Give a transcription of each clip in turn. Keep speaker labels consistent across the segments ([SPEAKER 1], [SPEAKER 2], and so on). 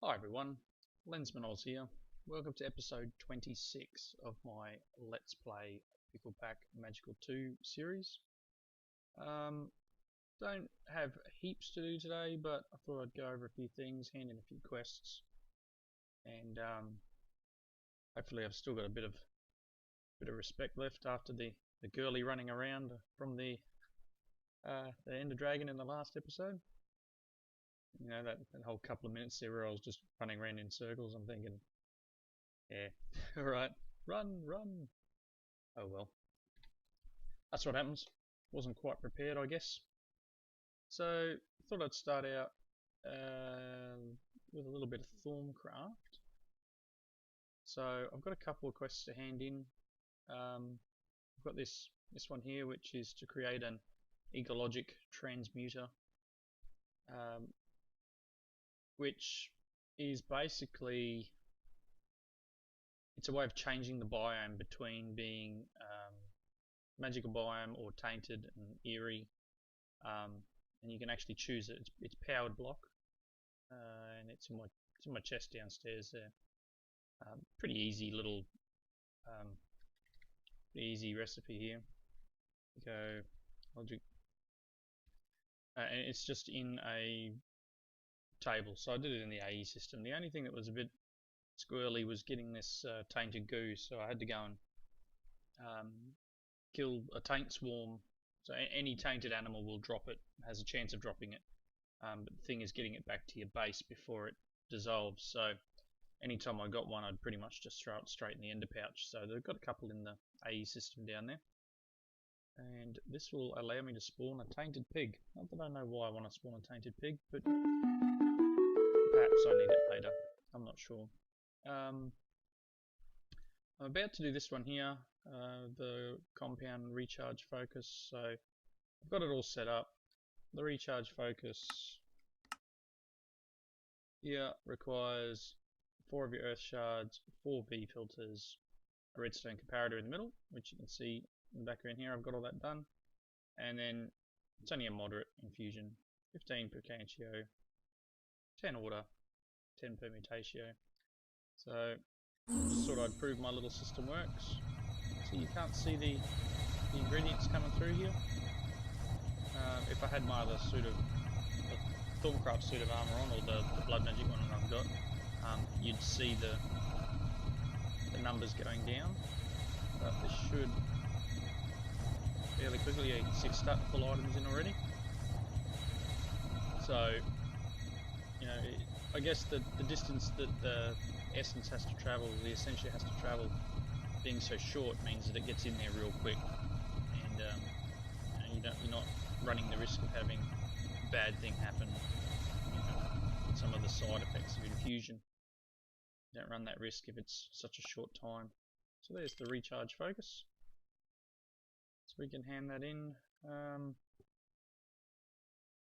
[SPEAKER 1] Hi everyone, Lensman Oz here. Welcome to episode 26 of my Let's Play Pickle Pack Magical 2 series. Don't have heaps to do today, but I thought I'd go over a few things, hand in a few quests, and hopefully I've still got a bit of respect left after the girly running around from the Ender Dragon in the last episode. You know, that whole couple of minutes there where I was just running around in circles. I'm thinking, yeah, alright, run. Oh well. That's what happens. Wasn't quite prepared, I guess. So, thought I'd start out with a little bit of Thaumcraft. So, I've got a couple of quests to hand in. I've got this one here, which is to create an ecologic transmuter. Which is basically, it's a way of changing the biome between being magical biome or tainted and eerie, and you can actually choose it. It's powered block, and it's in my chest downstairs there. Pretty easy little easy recipe here. Go logic, and it's just in a table, so I did it in the AE system. The only thing that was a bit squirrely was getting this tainted goo, so I had to go and kill a taint swarm. So any tainted animal will drop it, has a chance of dropping it, but the thing is getting it back to your base before it dissolves. So anytime I got one, I'd pretty much just throw it straight in the ender pouch. So they've got a couple in the AE system down there, and this will allow me to spawn a tainted pig. Not that I know why I want to spawn a tainted pig, but perhaps I need it later. I'm not sure. I'm about to do this one here, the compound recharge focus. So I've got it all set up. The recharge focus here requires 4 of your earth shards, 4 V filters, a redstone comparator in the middle, which you can see in the background here. I've got all that done, and then it's only a moderate infusion, 15 percantio, 10 order, 10 permutatio. So just thought I'd prove my little system works. So you can't see the ingredients coming through here. If I had my other suit of the Thaumcraft suit of armor on, or the blood magic one that I've got, you'd see the numbers going down. But this should fairly quickly. Yeah, you can see it's starting to pull items in already. So, you know, I guess the distance that the essence has to travel, the essentia has to travel, being so short means that it gets in there real quick, and you're not running the risk of having a bad thing happen. You know, some of the side effects of infusion. You don't run that risk if it's such a short time. So there's the recharge focus. So we can hand that in.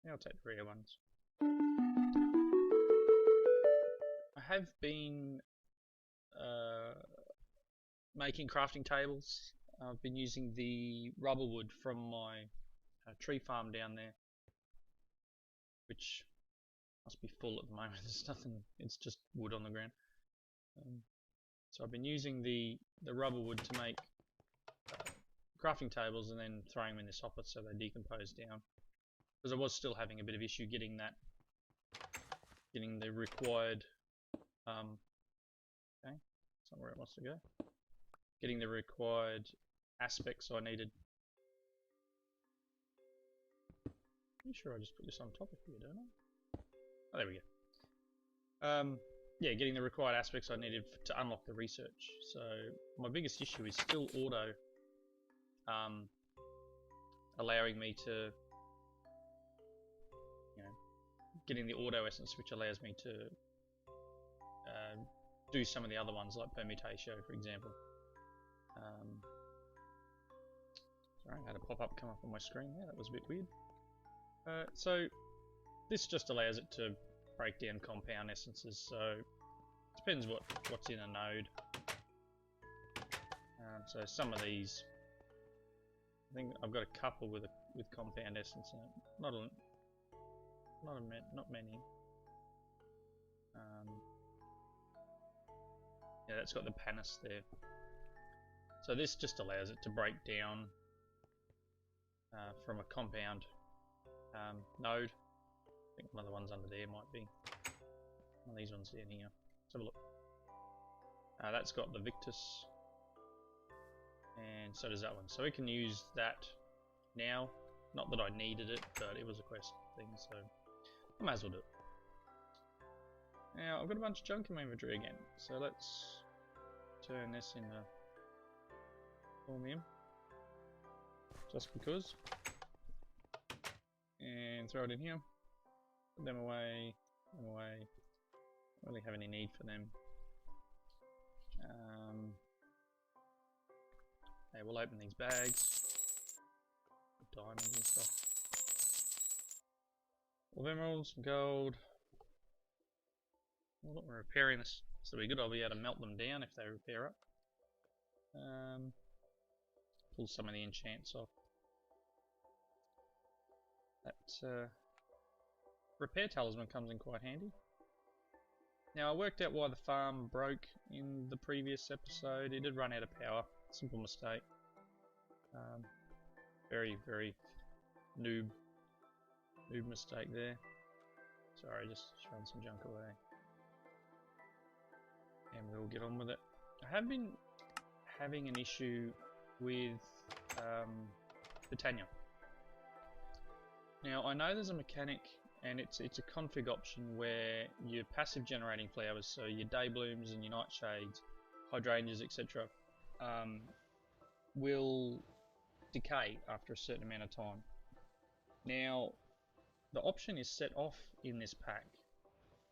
[SPEAKER 1] I'll take the rare ones. I have been making crafting tables. I've been using the rubber wood from my tree farm down there, which must be full at the moment. There's nothing, it's just wood on the ground. So I've been using the rubber wood to make crafting tables, and then throwing them in this hopper so they decompose down, because I was still having a bit of issue getting the required okay, somewhere it wants to go, getting the required aspects I needed. I'm sure I just put this on top of here, don't I? Oh, there we go. Yeah, getting the required aspects I needed to unlock the research. So my biggest issue is still auto allowing me to, you know, getting the auto essence, which allows me to do some of the other ones like permutatio, for example. Sorry, I had a pop-up come up on my screen there. That was a bit weird. So this just allows it to break down compound essences. So it depends what's in a node. So some of these, I think I've got a couple with compound essence in it. Not many. Yeah, that's got the panis there. So this just allows it to break down from a compound node. I think one of the ones under there might be. One of these ones down here. Let's have a look. That's got the Victus, and so does that one. So we can use that now. Not that I needed it, but it was a quest thing, so I might as well do it. Now I've got a bunch of junk in my inventory again, so let's turn this into Thaumium, just because, and throw it in here. Put them away, them away. Don't really have any need for them. Okay, we'll open these bags. Diamonds and stuff. All of emeralds, gold. Well, look, we're repairing this, so we're good. I'll be able to melt them down if they repair up. Pull some of the enchants off. That repair talisman comes in quite handy. Now I worked out why the farm broke in the previous episode. It did run out of power. Simple mistake. Very, very noob mistake there. Sorry, just throwing some junk away. And we'll get on with it. I have been having an issue with Botania. Now I know there's a mechanic, and it's a config option where your passive generating flowers, so your day blooms and your nightshades, hydrangeas, etc., will decay after a certain amount of time. Now the option is set off in this pack,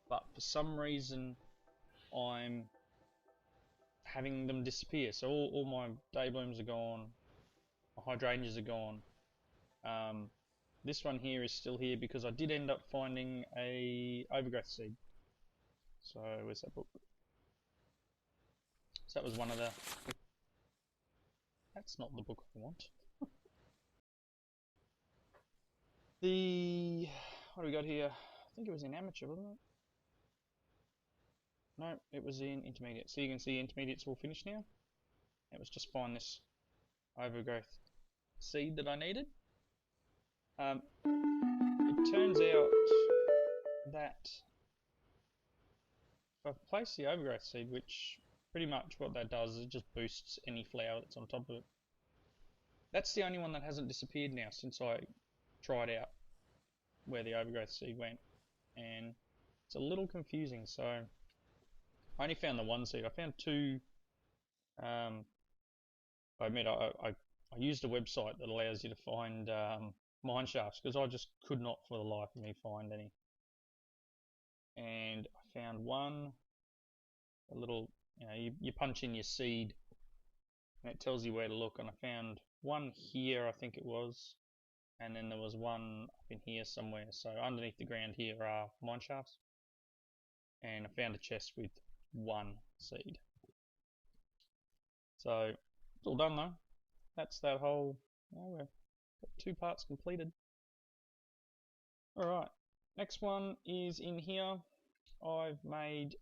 [SPEAKER 1] but for some reason I'm having them disappear. So all my day blooms are gone, my hydrangeas are gone. This one here is still here because I did end up finding a overgrowth seed. So where's that book? So that was one of the... That's not the book I want. What do we got here? I think it was in amateur, wasn't it? No, it was in intermediate. So you can see intermediate's all finished now. It was just find this overgrowth seed that I needed. It turns out that if I place the overgrowth seed, which pretty much what that does is it just boosts any flower that's on top of it. That's the only one that hasn't disappeared now since I tried out where the overgrowth seed went, and it's a little confusing. So I only found the one seed. I found two. I admit I used a website that allows you to find mine shafts because I just could not for the life of me find any. And I found one, a little, you punch in your seed and it tells you where to look, and I found one here, I think it was, and then there was one up in here somewhere. So underneath the ground here are mine shafts, and I found a chest with one seed. So it's all done though. That's that whole, we've got 2 parts completed. Alright, next one is in here. I've made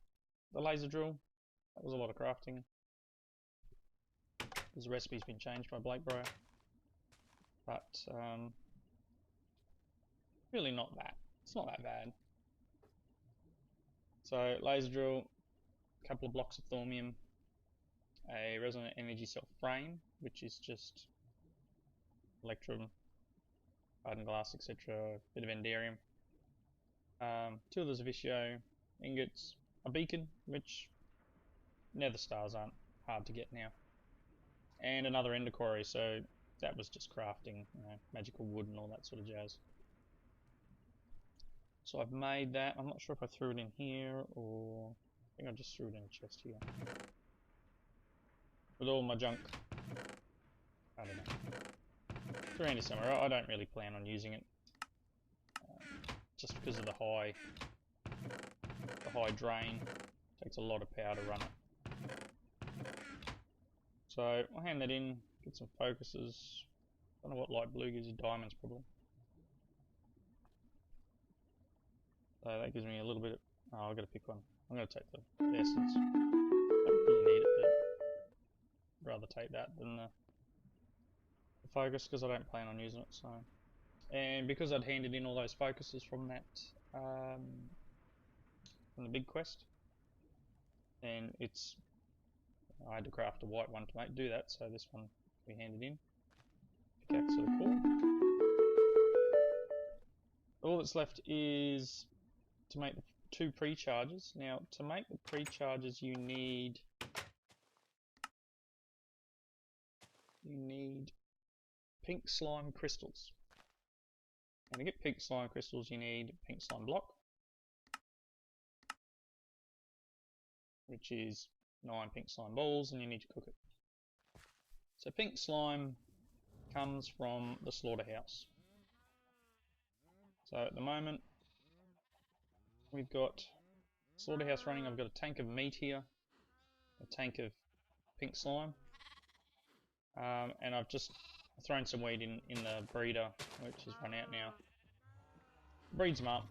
[SPEAKER 1] the laser drill. That was a lot of crafting. The recipe's been changed by Blake Bro, but really not that. It's not that bad. So laser drill, a couple of blocks of thaumium, a resonant energy cell frame, which is just electrum, hardened glass, etc., a bit of enderium, 2 of those Vicio ingots, a beacon, which nether stars aren't hard to get now, and another ender quarry. So that was just crafting, magical wood and all that sort of jazz. So I've made that. I'm not sure if I threw it in here or I think I just threw it in a chest here with all my junk. I don't know. Threw it in somewhere. I don't really plan on using it, just because of the high drain. It takes a lot of power to run it. So I'll hand that in, get some focuses. Don't know what light blue gives you. Diamonds probably. So that gives me a little bit of, I've got to pick one. I'm going to take the essence. Don't really rather take that than the focus because I don't plan on using it. So, and because I'd handed in all those focuses from that from the big quest, and I had to craft a white one to do that. So this one we handed in. Pickaxe of the core. All that's left is to make the 2 pre-charges. Now, to make the pre-charges, you need pink slime crystals. And to get pink slime crystals, you need pink slime block, which is 9 pink slime balls, and you need to cook it. So pink slime comes from the slaughterhouse. So at the moment, we've got slaughterhouse running. I've got a tank of meat here, a tank of pink slime, and I've just thrown some weed in the breeder, which has run out now. Breeds them up.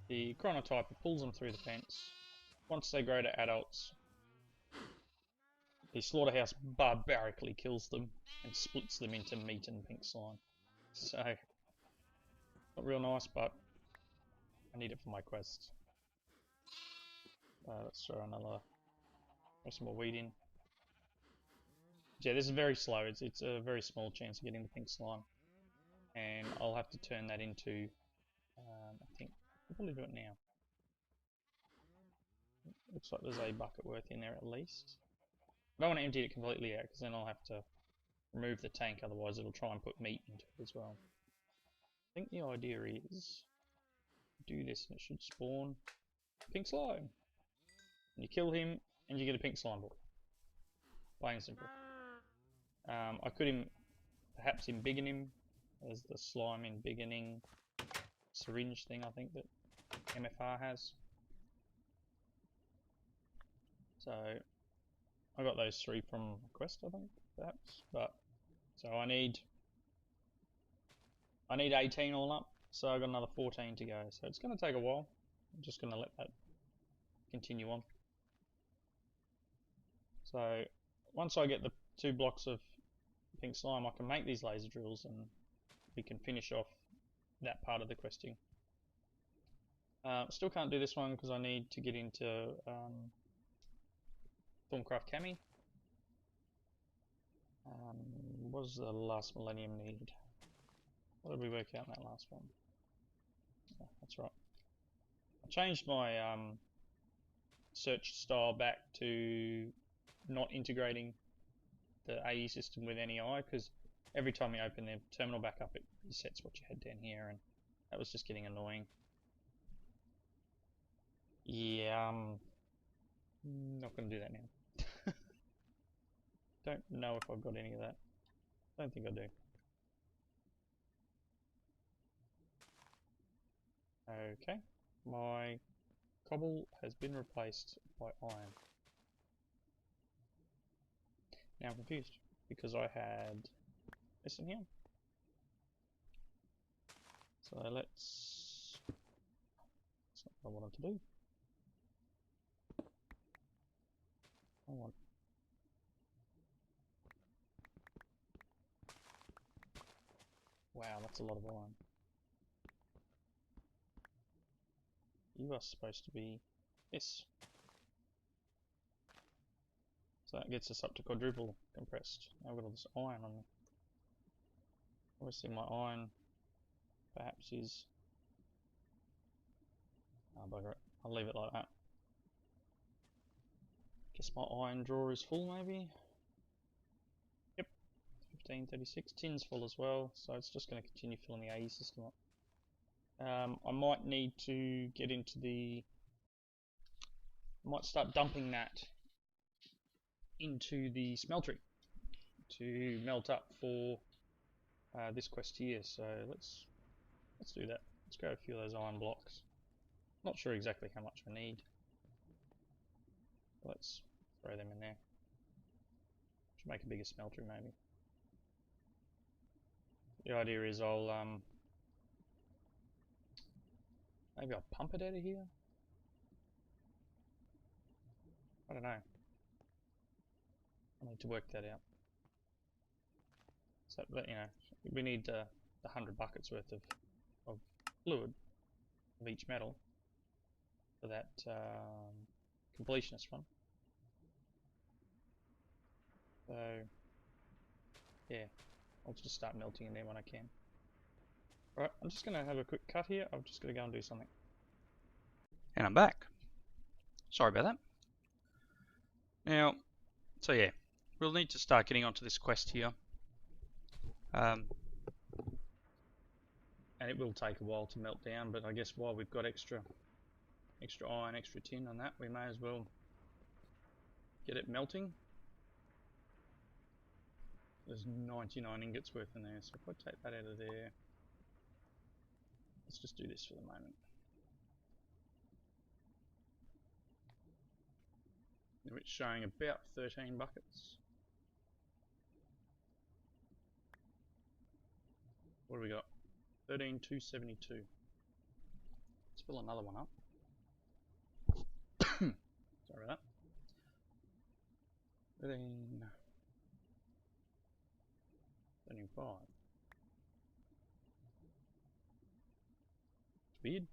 [SPEAKER 1] The chronotyper pulls them through the fence. Once they grow to adults, the slaughterhouse barbarically kills them and splits them into meat and pink slime. So, not real nice, but I need it for my quest. Let's throw some more weed in. Yeah, this is very slow. It's a very small chance of getting the pink slime, and I'll have to turn that into. I think I'll probably do it now. Looks like there's a bucket worth in there at least. I don't want to empty it completely out because then I'll have to remove the tank. Otherwise, it'll try and put meat into it as well. I think the idea is do this, and it should spawn pink slime. And you kill him, and you get a pink slime ball. Plain and simple. I could perhaps embiggen him as the slime embiggening syringe thing I think that MFR has. So I got those 3 from quest, I think, perhaps. But so I need 18 all up, so I've got another 14 to go. So it's going to take a while. I'm just going to let that continue on. So once I get the 2 blocks of pink slime, I can make these laser drills and we can finish off that part of the questing. Still can't do this one because I need to get into Thaumcraft Cami. What does the last millennium need? What did we work out in that last one? Oh, that's right. I changed my search style back to not integrating the AE system with NEI because every time you open the terminal back up, it resets what you had down here, and that was just getting annoying. Yeah, not going to do that now. Don't know if I've got any of that. Don't think I do. Okay, my cobble has been replaced by iron. Now I'm confused because I had this in here. So that's not what I wanted to do. Wow, that's a lot of iron. You are supposed to be this. So that gets us up to quadruple compressed. Now I've got all this iron on me. Obviously my iron perhaps is... Oh, bugger it. I'll leave it like that. Guess my iron drawer is full maybe? Yep. 1536. Tin's full as well, so it's just going to continue filling the AE system up. I might need to get into the... I might start dumping that into the smeltery to melt up for this quest here. So let's do that. Let's grab a few of those iron blocks. Not sure exactly how much I need. Let's throw them in there. Should make a bigger smeltery maybe. The idea is I'll maybe I'll pump it out of here. I don't know. I need to work that out. So, but, you know, we need the 100 buckets worth of fluid of each metal for that completionist one. So, yeah, I'll just start melting in there when I can. Alright, I'm just going to have a quick cut here. I've just got to go and do something. And I'm back. Sorry about that. Now, so yeah, we'll need to start getting onto this quest here. And it will take a while to melt down, but I guess while we've got extra iron, extra tin on that, we may as well get it melting. There's 99 ingots worth in there, so if I take that out of there, let's just do this for the moment. It's showing about 13 buckets. What do we got? 13,272. Let's fill another one up. Sorry about that. 35. It's weird.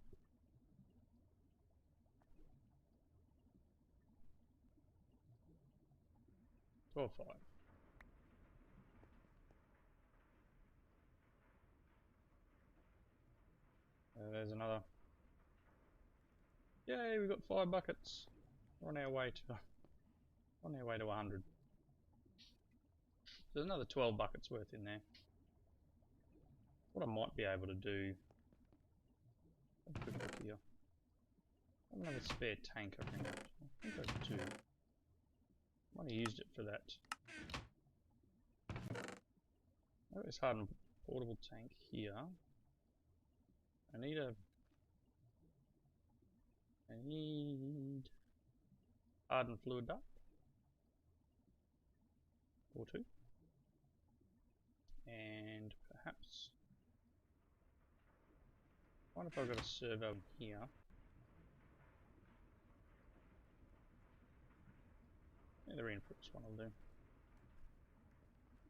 [SPEAKER 1] $12.5. There's another. Yay, we've got 5 buckets. We're on our way to 100. There's another 12 buckets worth in there. What I might be able to do. Have a quick look here. I have another spare tank, I think. I think there's 2. Might have used it for that. Oh, this hardened portable tank here. I need hardened fluid duct. Or 2. And perhaps. What if I've got a servo here? Yeah, the reinforced one will do.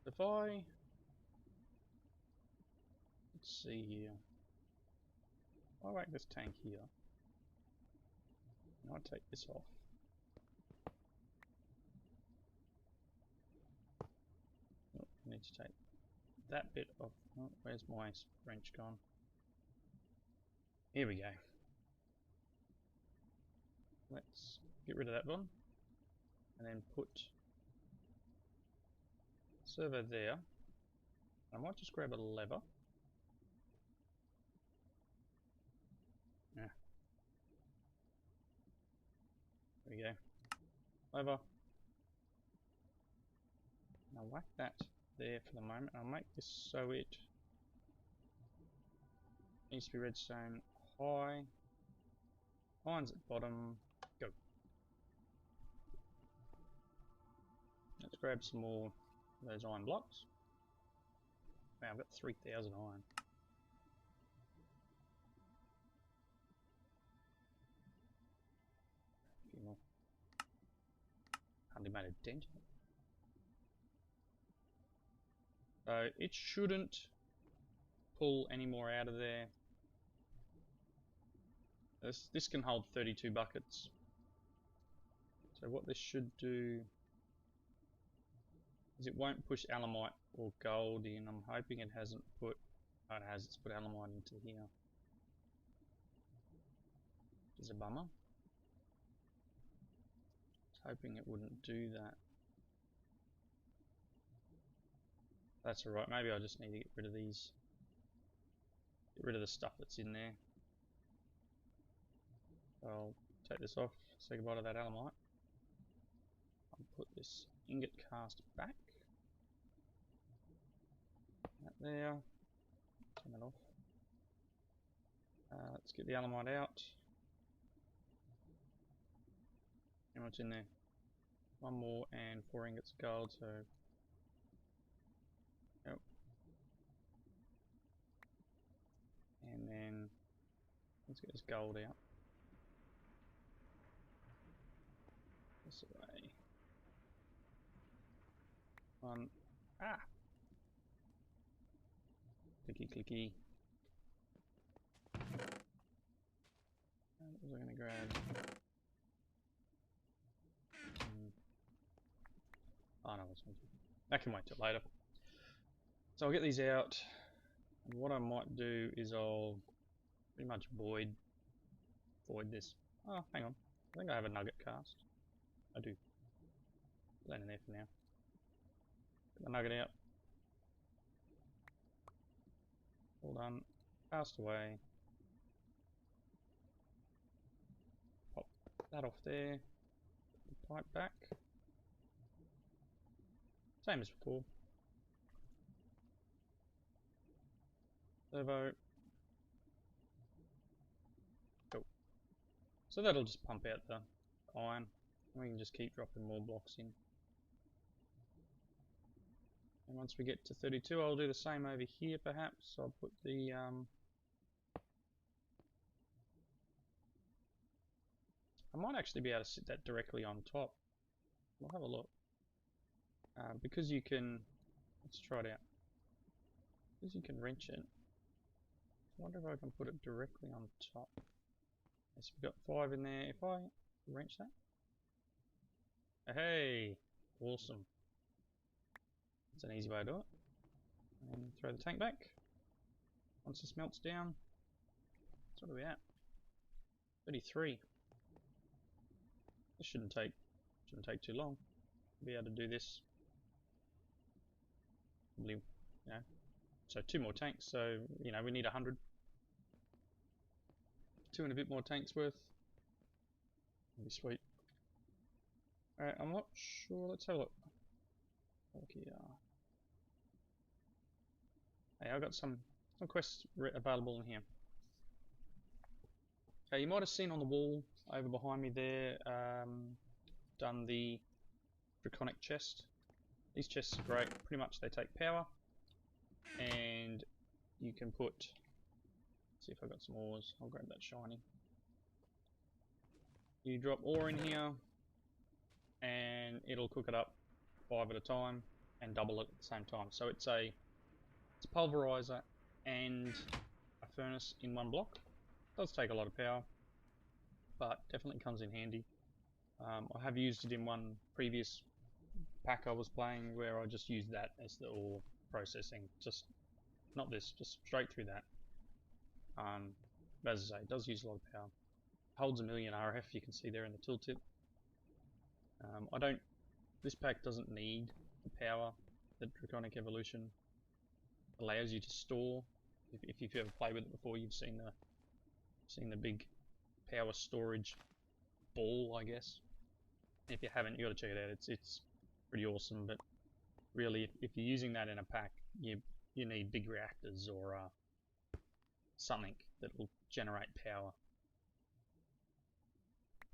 [SPEAKER 1] If I. Let's see here. If I make this tank here. And I take this off. Oh, I need to take that bit off. Oh, where's my wrench gone? Here we go. Let's get rid of that one. And then put servo there. I might just grab a lever. Yeah. There we go. Lever. And I'll whack that there for the moment. I'll make this so it needs to be redstone high. Iron's at bottom. Go. Let's grab some more of those iron blocks. Wow, I've got 3,000 iron. A few more. Hardly made a dent. So it shouldn't pull any more out of there. This can hold 32 buckets. So what this should do is it won't push alamite or gold in. I'm hoping it hasn't put. Oh, it has. It's put alamite into here. Which is a bummer. I was hoping it wouldn't do that. That's alright. Maybe I just need to get rid of these. Get rid of the stuff that's in there. I'll take this off, say goodbye to that alamite. I'll put this ingot cast back. That there. Turn that off. Let's get the alamite out. And what's in there? 1 more and 4 ingots of gold, so. Yep. And then let's get this gold out. This way. One. Ah! Clicky clicky. What was I going to grab? Oh no, that can wait till later. So I'll get these out. And what I might do is I'll pretty much void this. Oh, hang on. I think I have a nugget cast. I do. Put that in there for now. Get the nugget out. All done. Cast away. Pop that off there. Put the pipe back. Same as before. Servo. Cool. So that'll just pump out the iron. And we can just keep dropping more blocks in. And once we get to 32, I'll do the same over here perhaps. I'll put the I might actually be able to sit that directly on top. We'll have a look. Because you can, let's try it out. Because you can wrench it. I wonder if I can put it directly on top. So we've got 5 in there. If I wrench that. Hey! Awesome. That's an easy way to do it. And throw the tank back. Once this melts down. What are we at? 33. This shouldn't take too long. Be able to do this. Probably, you know. So 2 more tanks, so you know we need 100. 2 and a bit more tanks worth. That'd be sweet. Alright, I'm not sure. Let's have a look. Look here. Hey, I've got some quests available in here. Okay, you might have seen on the wall over behind me there, done the Draconic chest. These chests are great. Pretty much they take power, and you can put. Let's see if I've got some ores. I'll grab that shiny. You drop ore in here, and it'll cook it up 5 at a time and double it at the same time. So it's a pulverizer and a furnace in one block. It does take a lot of power, but definitely comes in handy. I have used it in one previous pack I was playing where I just used that as the ore processing. Just not this, just straight through that. But as I say, it does use a lot of power. Holds 1,000,000 RF, you can see there in the tooltip. This pack doesn't need the power that Draconic Evolution allows you to store. If you've ever played with it before, you've seen the big power storage ball, I guess. If you haven't, you got to check it out. It's pretty awesome. But really, if you're using that in a pack, you need big reactors or something that will generate power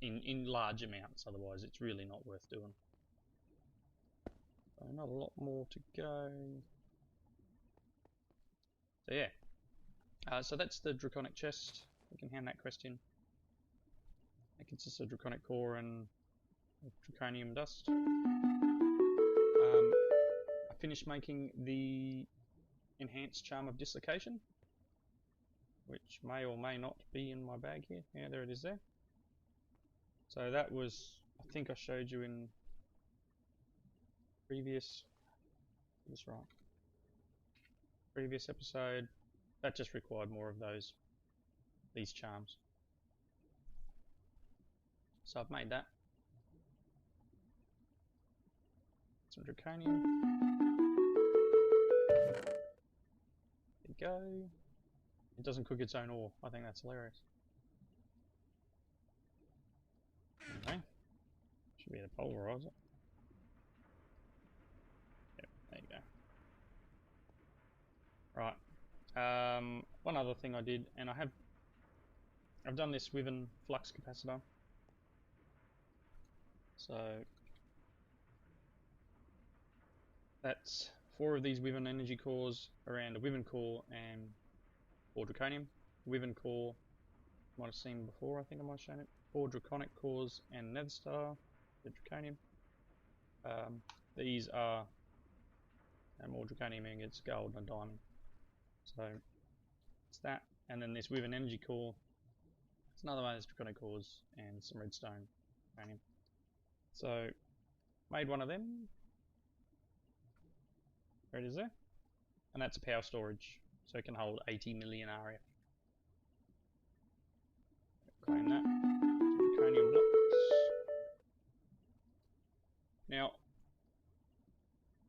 [SPEAKER 1] in large amounts. Otherwise, it's really not worth doing. So not a lot more to go. So yeah. So that's the Draconic chest. We can hand that quest in. It consists of Draconic core and Draconium dust. I finished making the enhanced charm of dislocation, which may or may not be in my bag here. Yeah, there it is there. So that was, I think I showed you in previous, that's right, previous episode. That just required more of these charms. So I've made that. Some Draconium. There you go. It doesn't cook its own ore. I think that's hilarious. Okay. Should be able to pulverize it. Yep, there you go. Right. One other thing I did, and I've done this Wyvern flux capacitor. So that's 4 of these Wyvern energy cores around a Wyvern core and 4 Draconium. Wyvern core, might have seen before, I think I might have shown it. 4 Draconic cores and Nether Star, the Draconium. These are and more draconium ingots, gold, and a diamond. So it's that, and then this with an energy core. It's another one of those draconic cores and some redstone. Uranium. So made one of them. There it is there, and that's a power storage, so it can hold 80 million RF. Claim that. Draconium blocks. Now,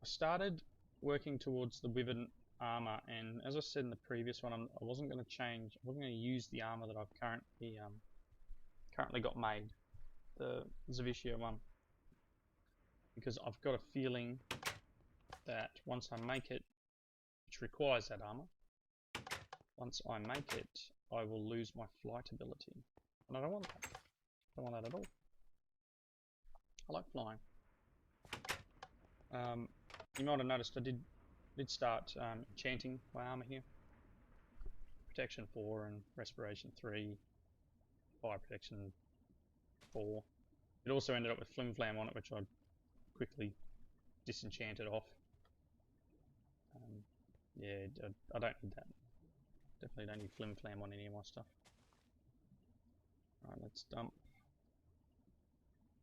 [SPEAKER 1] I started working towards the Wyvern armor, and as I said in the previous one, I wasn't going to change. I wasn't going to use the armor that I've currently got made, the Zavishia one, because I've got a feeling that once I make it, which requires that armor, once I make it, I will lose my flight ability, and I don't want that. I don't want that at all. I like flying. You might have noticed I did start enchanting my armor here. Protection 4 and Respiration 3, Fire Protection 4. It also ended up with Flim Flam on it, which I quickly disenchanted off. Yeah, I don't need that. Definitely don't need Flim Flam on any of my stuff. Alright, let's dump.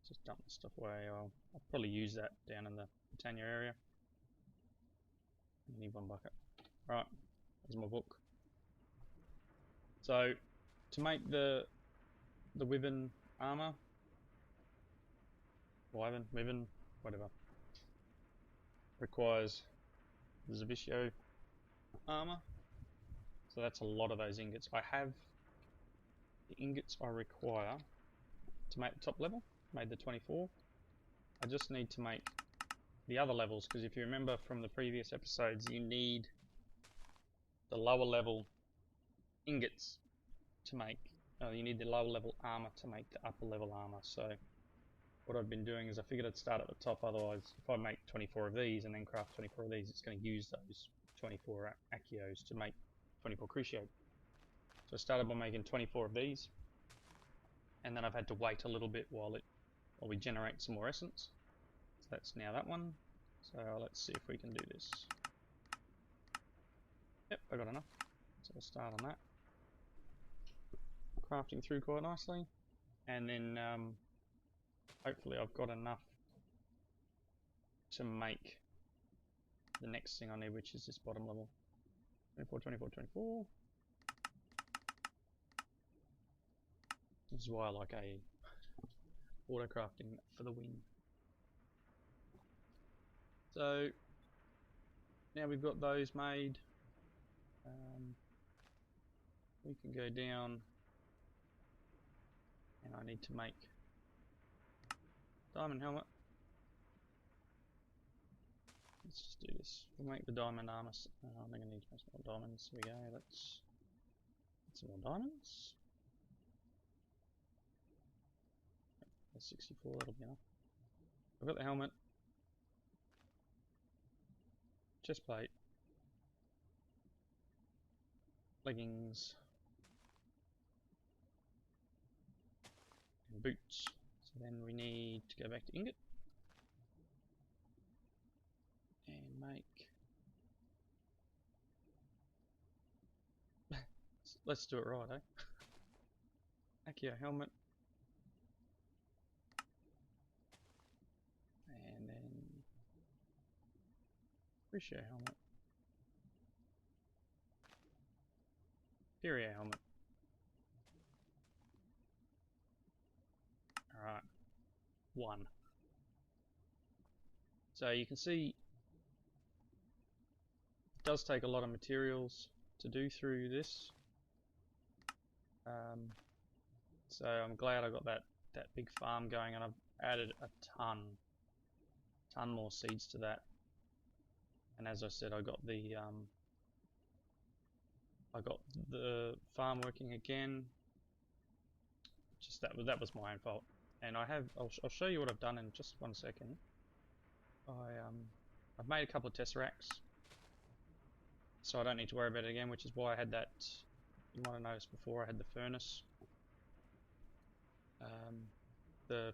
[SPEAKER 1] Just dump the stuff away. I'll probably use that down in the Botania area. I need one bucket. Right, there's my book. So, to make the Wyvern armor, Wyvern, whatever, requires the Zavishio armor. So that's a lot of those ingots. I have the ingots I require to make the top level. Made the 24. I just need to make the other levels, because if you remember from the previous episodes, you need the lower level ingots to make, you need the lower level armor to make the upper level armor. So what I've been doing is I figured I'd start at the top, otherwise if I make 24 of these and then craft 24 of these, it's going to use those 24 Accios to make 24 Crucio. So I started by making 24 of these, and then I've had to wait a little bit while we generate some more essence. So that's now that one. So let's see if we can do this. Yep, I got enough. So we'll start on that. Crafting through quite nicely. And then hopefully I've got enough to make the next thing I need, which is this bottom level. 24, 24, 24. This is why I like a auto crafting for the win. So now we've got those made, we can go down, and I need to make diamond helmet. Let's just do this. We'll make the diamond armor. I think I need some more diamonds. Here we go. Let's get some more diamonds. That's 64. That'll be enough. I've got the helmet, chest plate, leggings, and boots. So then we need to go back to ingot and make. Let's do it right, eh? Accio helmet, and then Crucio helmet, Furia helmet. Alright, 1. So you can see it does take a lot of materials to do through this. So I'm glad I got that big farm going, and I've added a ton more seeds to that. And as I said, I got the farm working again. Just that was my own fault. And I'll show you what I've done in just 1 second. I've made a couple of tesseracts, so I don't need to worry about it again, which is why I had that. You might have noticed before I had the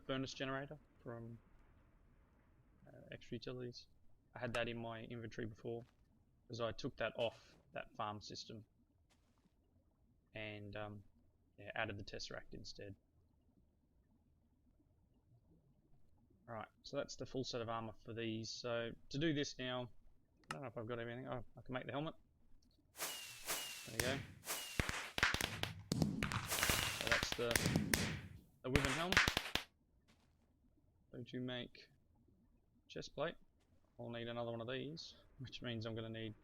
[SPEAKER 1] furnace generator from extra utilities. I had that in my inventory before, because I took that off that farm system and yeah, added the Tesseract instead. Right, so that's the full set of armor for these. So to do this now, I don't know if I've got everything. Oh, I can make the helmet. There you go. So that's the Wyvern helm. So to make chest plate, I'll need another one of these, which means I'm going to need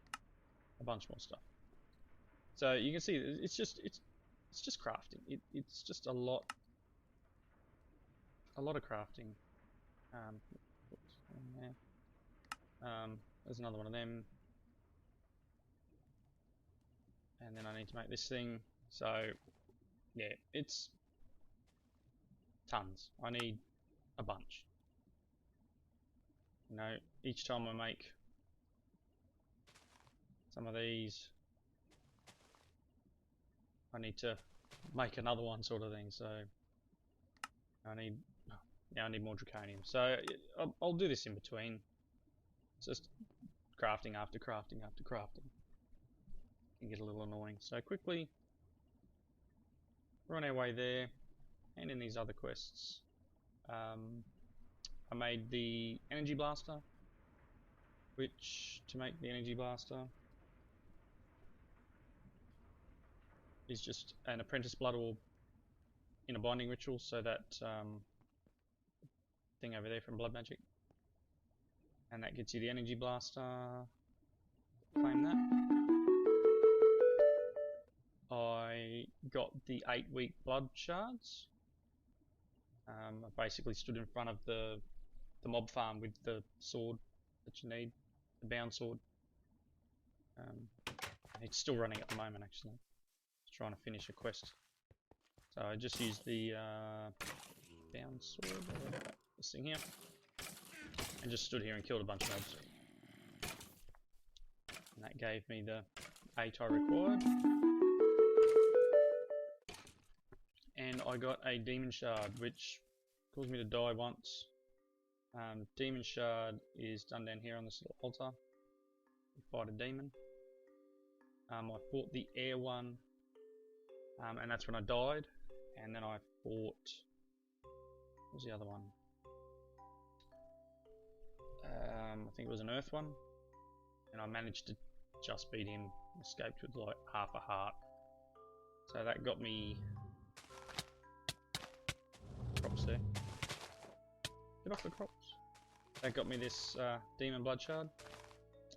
[SPEAKER 1] a bunch more stuff. So you can see it's just crafting. It's just a lot of crafting. There's another one of them, and then I need to make this thing. So yeah, it's tons. I need a bunch. You know, each time I make some of these, I need to make another one, sort of thing. So I need more draconium. So I'll do this in between. It's just crafting after crafting after crafting. It can get a little annoying. So quickly, we're on our way there, and in these other quests, I made the energy blaster, which to make the energy blaster is just an apprentice blood orb in a binding ritual. So that thing over there from blood magic, and that gets you the energy blaster. Claim that. I got the 8-week blood shards. I basically stood in front of the mob farm with the sword that you need, the bound sword. It's still running at the moment, actually. Just trying to finish a quest. So I just used the bound sword, this thing here, and just stood here and killed a bunch of mobs. And that gave me the 8 I required. And I got a demon shard, which caused me to die once. Demon shard is done down here on this little altar. You fight a demon. I fought the air one, and that's when I died. And then I fought, what was the other one? I think it was an earth one, and I managed to just beat him. Escaped with like half a heart. So that got me crops there. Get off the crops. That got me this demon blood shard.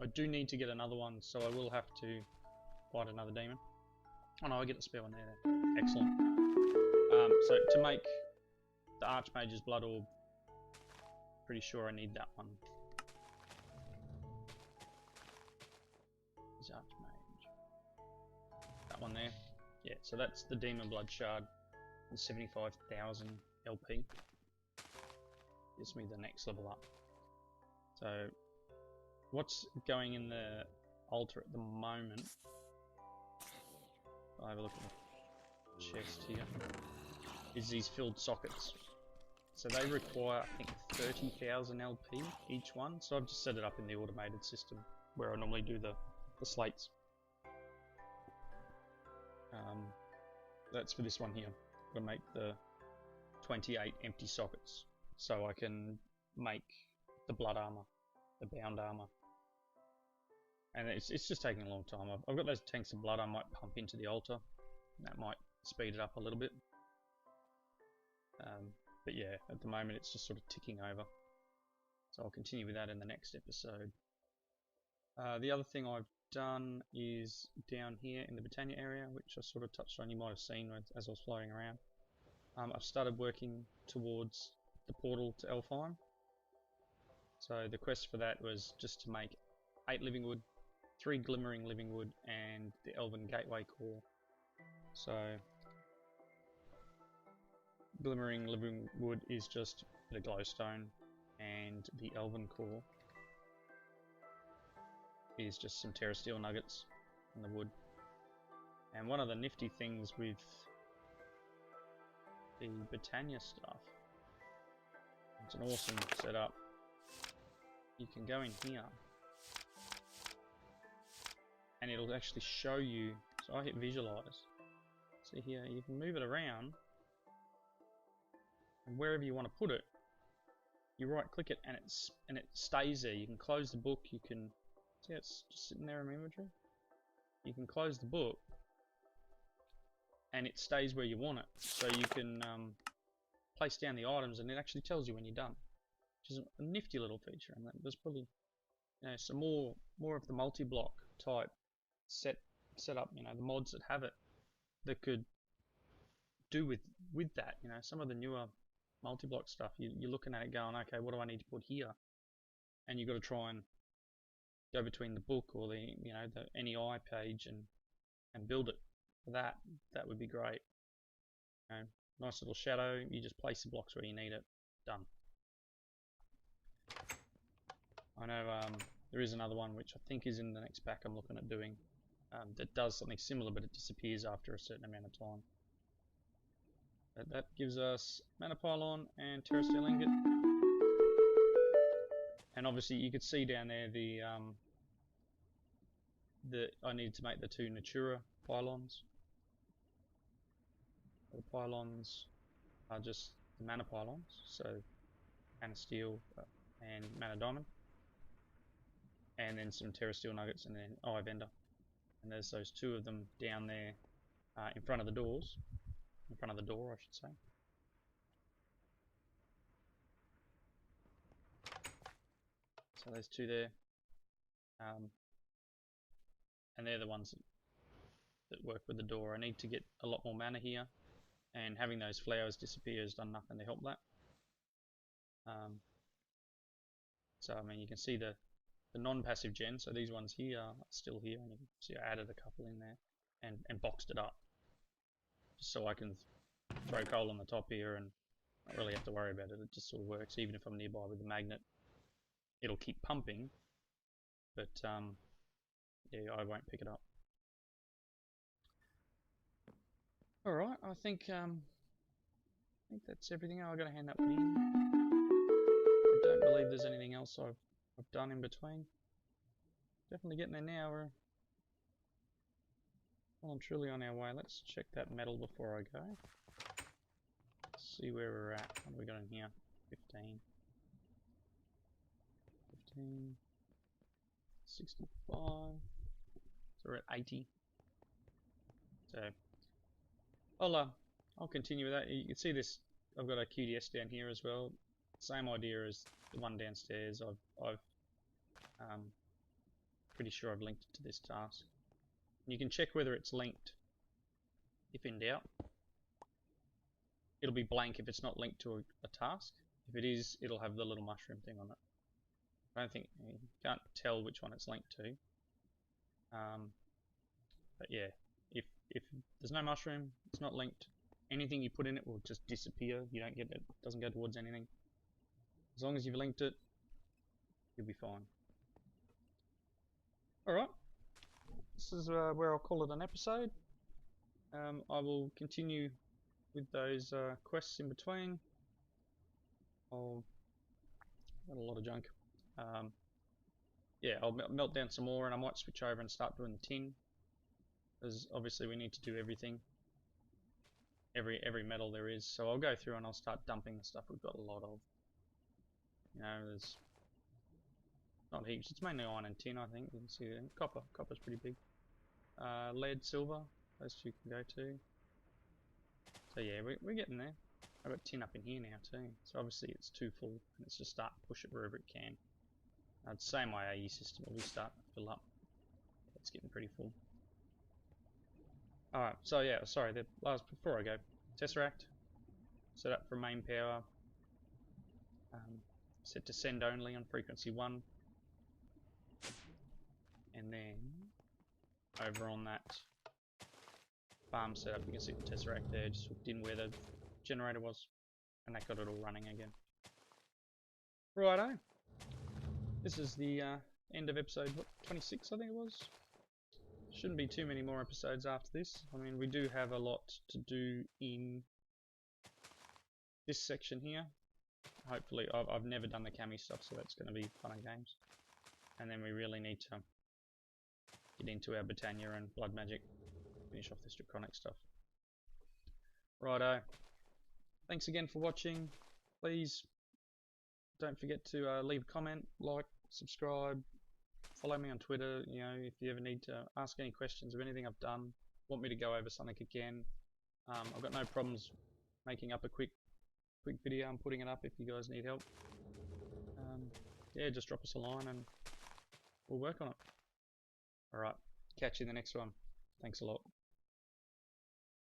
[SPEAKER 1] I do need to get another one, so I will have to fight another demon. Oh no, I get a spare one there. Excellent. So to make the Archmage's blood orb, pretty sure I need that one. Is Archmage? That one there. Yeah, so that's the demon blood shard. 75,000 LP. Gives me the next level up. So what's going in the altar at the moment? I'll have a look at the chest here. Is these filled sockets. So they require, I think, 30,000 LP each one. So I've just set it up in the automated system where I normally do the slates. That's for this one here. I'm going to make the 28 empty sockets so I can make the blood armor, the bound armor. And it's just taking a long time. I've got those tanks of blood I might pump into the altar. That might speed it up a little bit. But yeah, at the moment it's just sort of ticking over. So I'll continue with that in the next episode. The other thing I've done is down here in the Botania area, which I sort of touched on, you might have seen as I was flying around. I've started working towards the portal to Elfheim. So the quest for that was just to make 8 living wood, 3 glimmering living wood, and the Elven Gateway core. So glimmering living wood is just the glowstone, and the Elven core is just some Terra Steel nuggets in the wood. And one of the nifty things with the Botania stuff, it's an awesome setup, you can go in here and it'll actually show you. So I hit visualize. See here, you can move it around, and wherever you want to put it, you right click it and it stays there. You can close the book. You can see it's just sitting there in inventory. You can close the book and it stays where you want it. So you can place down the items and it actually tells you when you're done, which is a nifty little feature. And there's probably some more of the multi-block type set up. The mods that have it that could do with that. Some of the newer multi-block stuff, you're looking at it going, okay, what do I need to put here? And you've got to try and go between the book or the NEI page and build it. That would be great. Nice little shadow. You just place the blocks where you need it. Done. I know there is another one which I think is in the next pack I'm looking at doing that does something similar, but it disappears after a certain amount of time. That gives us mana pylon and terrasteel ingot. And obviously you could see down there the I need to make the 2 Natura pylons. The pylons are just the mana pylons, so mana steel and mana diamond, and then some terrasteel nuggets, and then eye of ender. And there's those 2 of them down there in front of the doors. In front of the door, I should say. So there's 2 there, and they're the ones that work with the door. I need to get a lot more mana here, and having those flowers disappear has done nothing to help that. So I mean, you can see the non-passive gen. So these ones here are still here, and you can see I added a couple in there and boxed it up, just so I can throw coal on the top here and not really have to worry about it. It just sort of works. Even if I'm nearby with the magnet, it'll keep pumping, but yeah, I won't pick it up. Alright, I think that's everything. I've got to hand that one in. I don't believe there's anything else I've done in between. Definitely getting there now. We're well and truly on our way. Let's check that metal before I go. See where we're at. What have we got in here? 15. 15. 65. So we're at 80. So I'll continue with that. You can see this. I've got a QDS down here as well. Same idea as the one downstairs. I've pretty sure I've linked it to this task. And you can check whether it's linked. If in doubt, it'll be blank if it's not linked to a task. If it is, it'll have the little mushroom thing on it. I don't think you can't tell which one it's linked to. But yeah, if there's no mushroom, it's not linked. Anything you put in it will just disappear. You don't get it. It doesn't go towards anything. As long as you've linked it, you'll be fine. Alright, this is where I'll call it an episode. I will continue with those quests in between. I've got a lot of junk. Yeah, I'll melt down some more and I might switch over and start doing the tin. Because obviously we need to do everything. Every metal there is. So I'll go through and I'll start dumping the stuff we've got a lot of. There's not heaps. It's mainly iron and tin, I think. You can see that. Copper's pretty big. Lead, silver, those 2 can go too. So yeah, we're getting there. I've got tin up in here now too. So obviously it's too full. Let's just start to push it wherever it can. I'd say my AE system will start to fill up. It's getting pretty full. Alright, so yeah, sorry, before I go, Tesseract, set up for main power, set to send only on frequency 1, and then over on that farm setup you can see the Tesseract there, just hooked in where the generator was, and that got it all running again. Righto, this is the end of episode 26 I think it was. Shouldn't be too many more episodes after this. I mean, we do have a lot to do in this section here. hopefully, I've never done the cami stuff, so that's going to be fun and games. And then we really need to get into our Botania and Blood Magic, finish off this Draconic stuff. Righto. Thanks again for watching. Please don't forget to leave a comment, like, subscribe, follow me on Twitter. You know, if you ever need to ask any questions of anything I've done, want me to go over something again, I've got no problems making up a quick video and putting it up if you guys need help. Yeah, just drop us a line and we'll work on it. Alright, catch you in the next one. Thanks a lot.